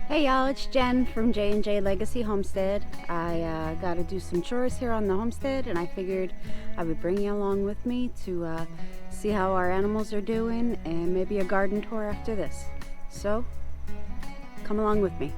Hey y'all, it's Jen from J&J Legacy Homestead. I got to do some chores here on the homestead, and I figured I would bring you along with me to see how our animals are doing and maybe a garden tour after this. So, come along with me.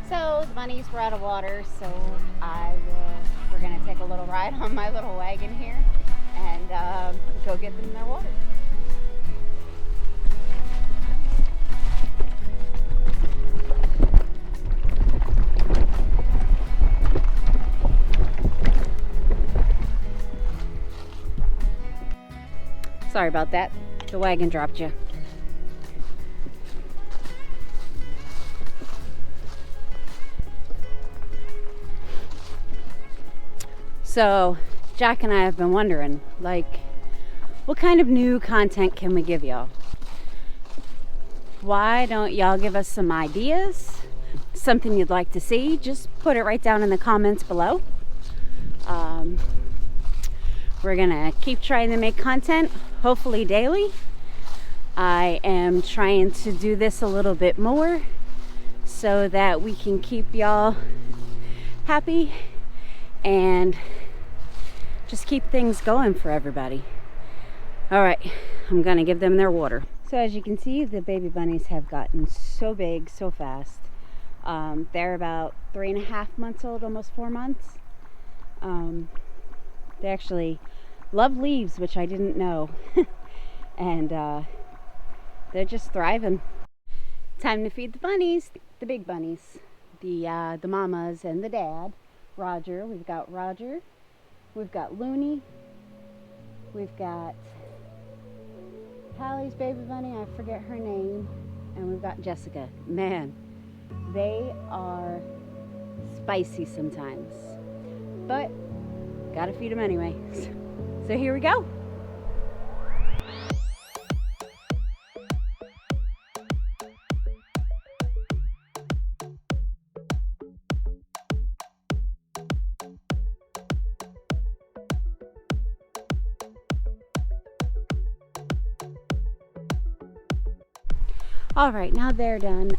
So the bunnies were out of water, so we're gonna take a little ride on my little wagon here and go get them their water. Sorry about that, the wagon dropped you. So Jack and I have been wondering, like, what kind of new content can we give y'all? Why don't y'all give us some ideas? Something you'd like to see? Just put it right down in the comments below. We're gonna keep trying to make content, hopefully daily. I am trying to do this a little bit more so that we can keep y'all happy and just keep things going for everybody. All right, I'm gonna give them their water. So as you can see, the baby bunnies have gotten so big so fast. They're about 3.5 months old, almost 4 months. They actually love leaves, which I didn't know. And they're just thriving. Time to feed the bunnies, the big bunnies, the mamas and the dad. Roger, we've got Roger. We've got Looney. We've got Hallie's baby bunny, I forget her name. And we've got Jessica. Man, they are spicy sometimes. But, gotta feed them anyway. So here we go. All right, now they're done.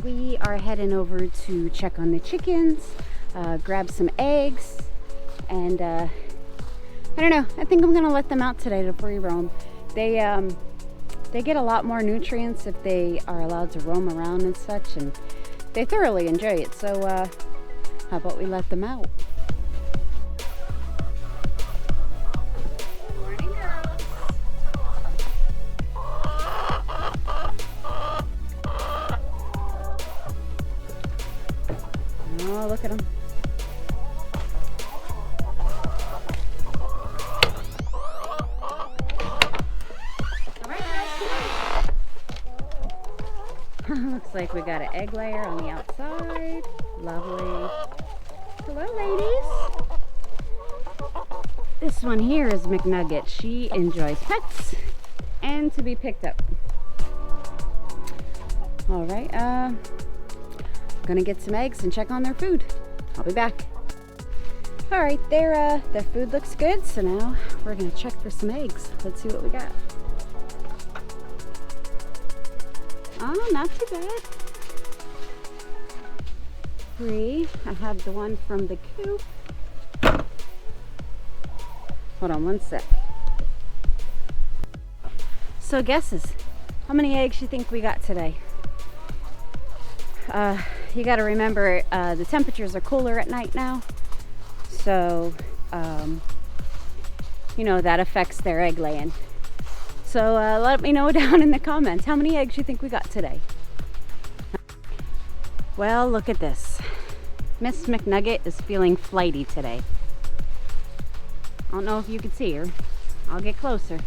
We are heading over to check on the chickens, grab some eggs, and I don't know. I think I'm gonna let them out today to free roam. They get a lot more nutrients if they are allowed to roam around and such, and they thoroughly enjoy it. So how about we let them out? Oh, look at them. All right, guys. Looks like we got an egg layer on the outside. Lovely. Hello, ladies. This one here is McNugget. She enjoys pets and to be picked up. All right, gonna get some eggs and check on their food. I'll be back. All right, their food looks good, so now we're gonna check for some eggs. Let's see what we got. Oh, not too bad. 3. I have the one from the coop. Hold on one sec. So guesses. How many eggs you think we got today? You got to remember the temperatures are cooler at night now, so you know that affects their egg laying. So let me know down in the comments how many eggs you think we got today. Well, look at this. Miss McNugget is feeling flighty today. I don't know if you can see her. I'll get closer.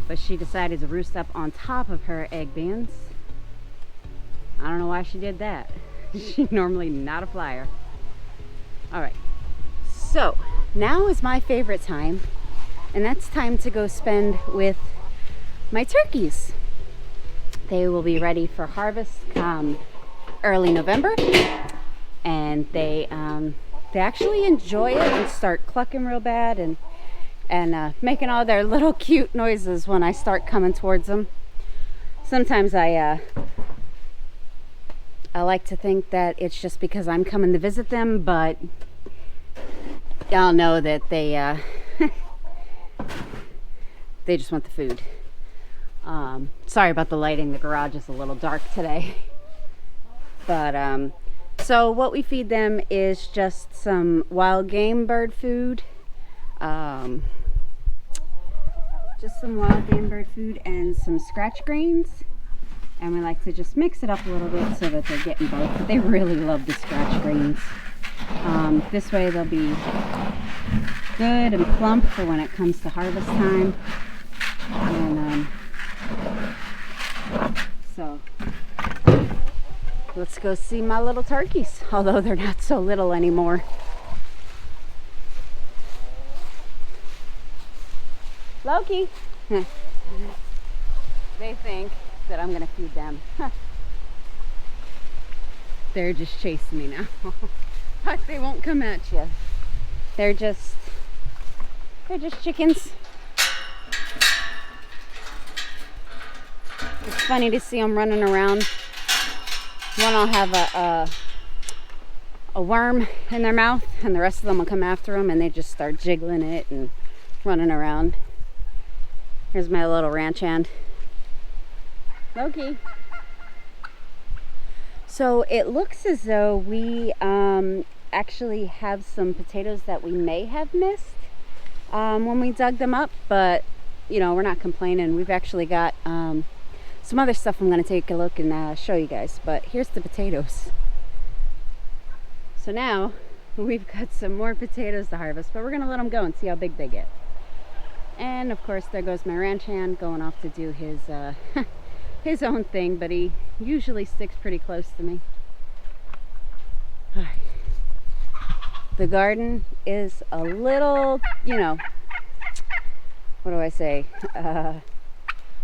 But she decided to roost up on top of her egg bins. I don't know why she did that. She's normally not a flyer. Alright, so now is my favorite time, and that's time to go spend with my turkeys. They will be ready for harvest early November, and they actually enjoy it and start clucking real bad and making all their little cute noises when I start coming towards them. Sometimes I like to think that it's just because I'm coming to visit them, but y'all know that they they just want the food. Sorry about the lighting. The garage is a little dark today. But so what we feed them is just some wild game bird food. Just some wild game bird food and some scratch greens. And we like to just mix it up a little bit so that they're getting both. But they really love the scratch greens. This way they'll be good and plump for when it comes to harvest time. And so let's go see my little turkeys, although they're not so little anymore. Loki! They think that I'm gonna feed them. They're just chasing me now. But they won't come at you. They're just chickens. It's funny to see them running around. One will have a worm in their mouth, and the rest of them will come after them, and they just start jiggling it and running around. Here's my little ranch hand. Loki. So it looks as though we actually have some potatoes that we may have missed when we dug them up, but you know, we're not complaining. We've actually got some other stuff I'm going to take a look and show you guys, but here's the potatoes. So now we've got some more potatoes to harvest, but we're going to let them go and see how big they get. And of course there goes my ranch hand going off to do his his own thing, but he usually sticks pretty close to me. The garden is a little, you know, what do I say,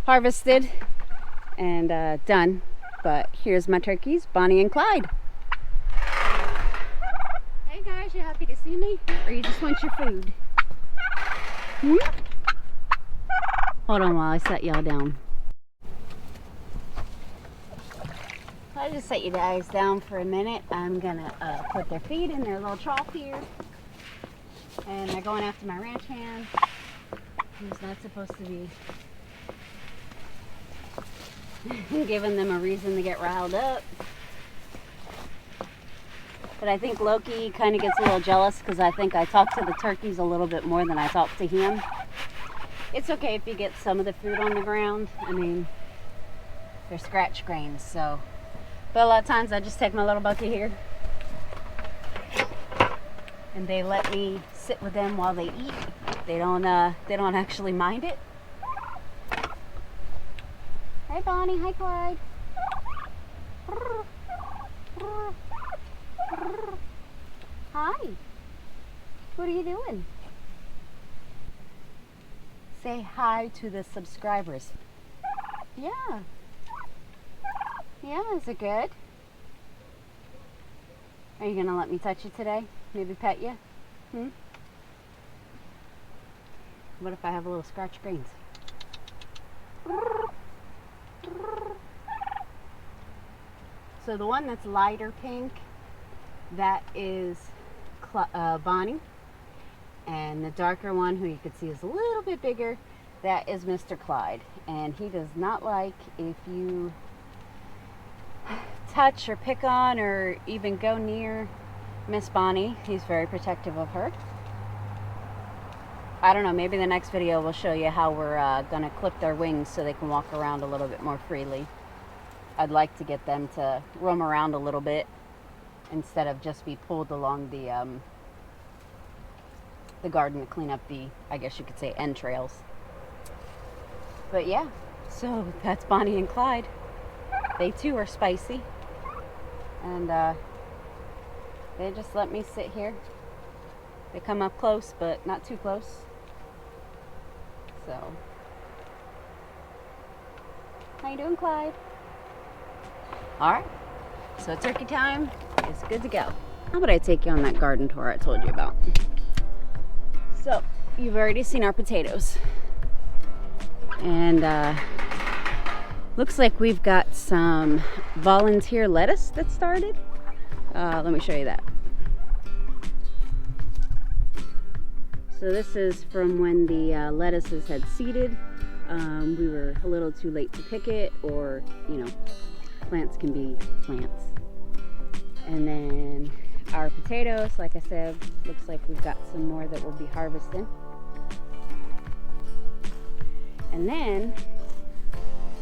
harvested and done, but here's my turkeys, Bonnie and Clyde. Hey guys, you happy to see me, or you just want your food? Hold on while I set y'all down. I just set you guys down for a minute. I'm gonna put their feet in their little trough here, and they're going after my ranch hand, who's not supposed to be giving them a reason to get riled up. But I think Loki kind of gets a little jealous because I think I talk to the turkeys a little bit more than I talk to him. It's okay if you get some of the food on the ground. I mean, they're scratch grains, so. But a lot of times I just take my little bucket here and they let me sit with them while they eat. They don't actually mind it. Hi Bonnie, hi Clyde. Hi. What are you doing? Say hi to the subscribers. Yeah. Yeah, is it good? Are you gonna let me touch you today? Maybe pet you? What if I have a little scratch greens? So the one that's lighter pink, that is Bonnie. And the darker one, who you can see is a little bit bigger, that is Mr. Clyde. And he does not like if you touch or pick on or even go near Miss Bonnie. He's very protective of her. I don't know, maybe the next video will show you how we're gonna clip their wings so they can walk around a little bit more freely. I'd like to get them to roam around a little bit instead of just be pulled along the garden to clean up the, I guess you could say, entrails. But yeah, so that's Bonnie and Clyde. They too are spicy. And they just let me sit here. They come up close, but not too close. So, how you doing, Clyde? All right, so turkey time is good to go. How about I take you on that garden tour I told you about? So, you've already seen our potatoes. And looks like we've got some volunteer lettuce that started. Let me show you that. So this is from when the lettuces had seeded. We were a little too late to pick it, or, you know, plants can be plants. And then our potatoes, like I said, looks like we've got some more that we'll be harvesting. And then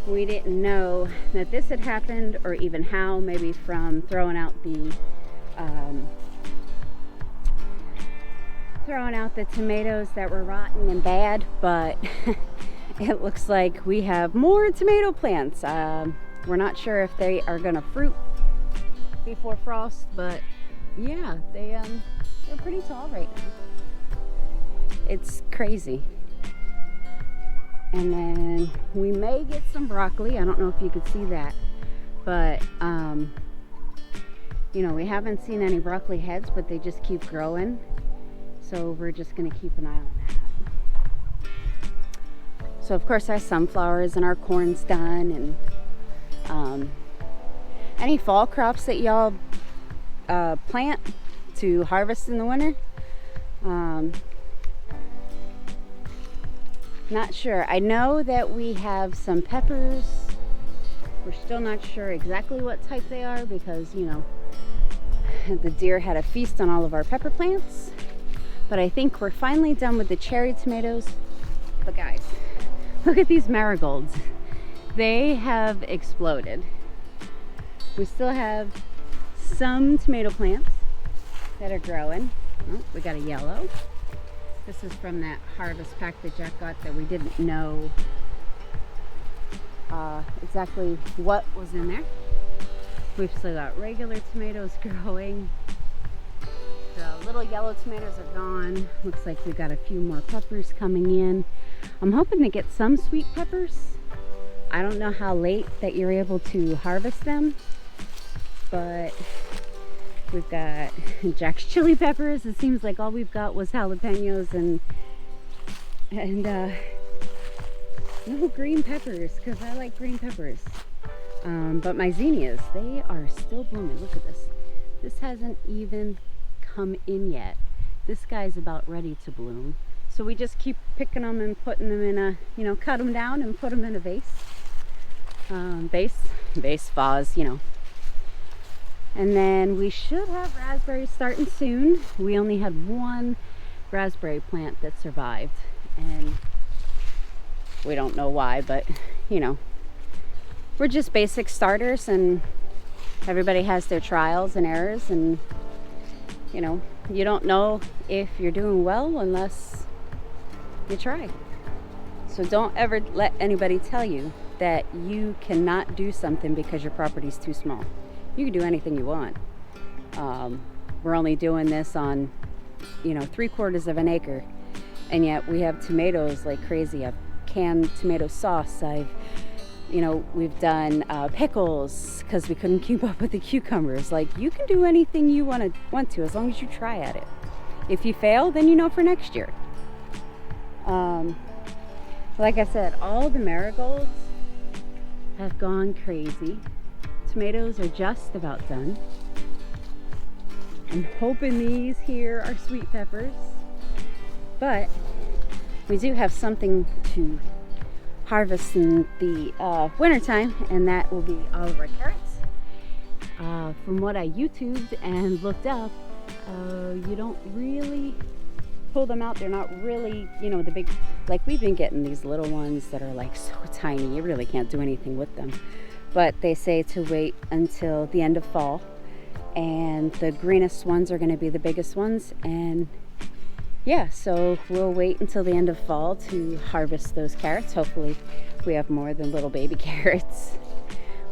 we didn't know that this had happened, or even how, maybe from throwing out the tomatoes that were rotten and bad, but it looks like we have more tomato plants. We're not sure if they are gonna fruit before frost, but yeah, they're pretty tall right now. It's crazy. And then we may get some broccoli. I don't know if you could see that, but you know, we haven't seen any broccoli heads, but they just keep growing. So we're just gonna keep an eye on that. So of course our sunflowers and our corn's done, and any fall crops that y'all plant to harvest in the winter. Not sure. I know that we have some peppers. We're still not sure exactly what type they are because, you know, the deer had a feast on all of our pepper plants. But I think we're finally done with the cherry tomatoes. But guys, look at these marigolds. They have exploded. We still have some tomato plants that are growing. Oh, we got a yellow. This is from that harvest pack that Jack got that we didn't know exactly what was in there. We've still got regular tomatoes growing. The little yellow tomatoes are gone. Looks like we've got a few more peppers coming in. I'm hoping to get some sweet peppers. I don't know how late that you're able to harvest them, but we've got Jack's chili peppers. It seems like all we've got was jalapenos and no green peppers, because I like green peppers. But my zinnias, they are still blooming. Look at this. This hasn't even come in yet. This guy's about ready to bloom. So we just keep picking them and putting them in a, you know, cut them down and put them in a vase. Vase, you know. And then we should have raspberries starting soon. We only had one raspberry plant that survived, and we don't know why, but you know, we're just basic starters, and everybody has their trials and errors, and you know, you don't know if you're doing well unless you try. So don't ever let anybody tell you that you cannot do something because your property's too small. You can do anything you want. We're only doing this on, you know, 3/4 of an acre, and yet we have tomatoes like crazy. I've canned tomato sauce. We've done pickles because we couldn't keep up with the cucumbers. Like, you can do anything you want to as long as you try at it. If you fail, then you know for next year. Like I said, all the marigolds have gone crazy. Tomatoes are just about done. I'm hoping these here are sweet peppers, but we do have something to harvest in the wintertime, and that will be all of our carrots. From what I YouTubed and looked up, you don't really pull them out, they're not really, you know, the big, like we've been getting these little ones that are like so tiny, you really can't do anything with them. But they say to wait until the end of fall, and the greenest ones are going to be the biggest ones. And yeah, so we'll wait until the end of fall to harvest those carrots. Hopefully we have more than little baby carrots.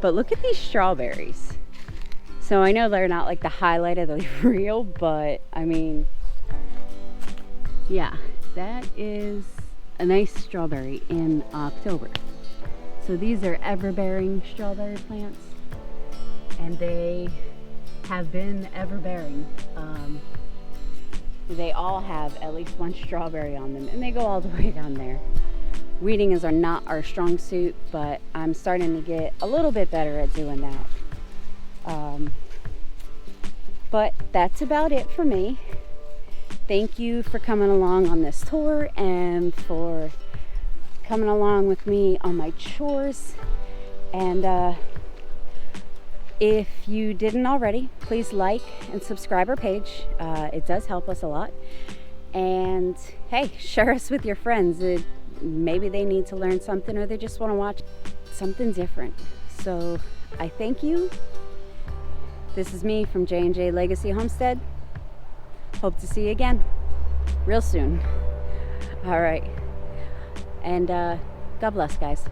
But look at these strawberries. So I know they're not like the highlight of the reel, but I mean, yeah, that is a nice strawberry in October. So these are ever-bearing strawberry plants, and they have been ever-bearing. They all have at least one strawberry on them, and they go all the way down there. Weeding is not our strong suit, but I'm starting to get a little bit better at doing that. But that's about it for me. Thank you for coming along on this tour and for coming along with me on my chores. And if you didn't already, please like and subscribe our page. It does help us a lot. And hey, share us with your friends. Maybe they need to learn something, or they just want to watch something different. So I thank you. This is me from J&J Legacy Homestead. Hope to see you again real soon. All right. And God bless, guys.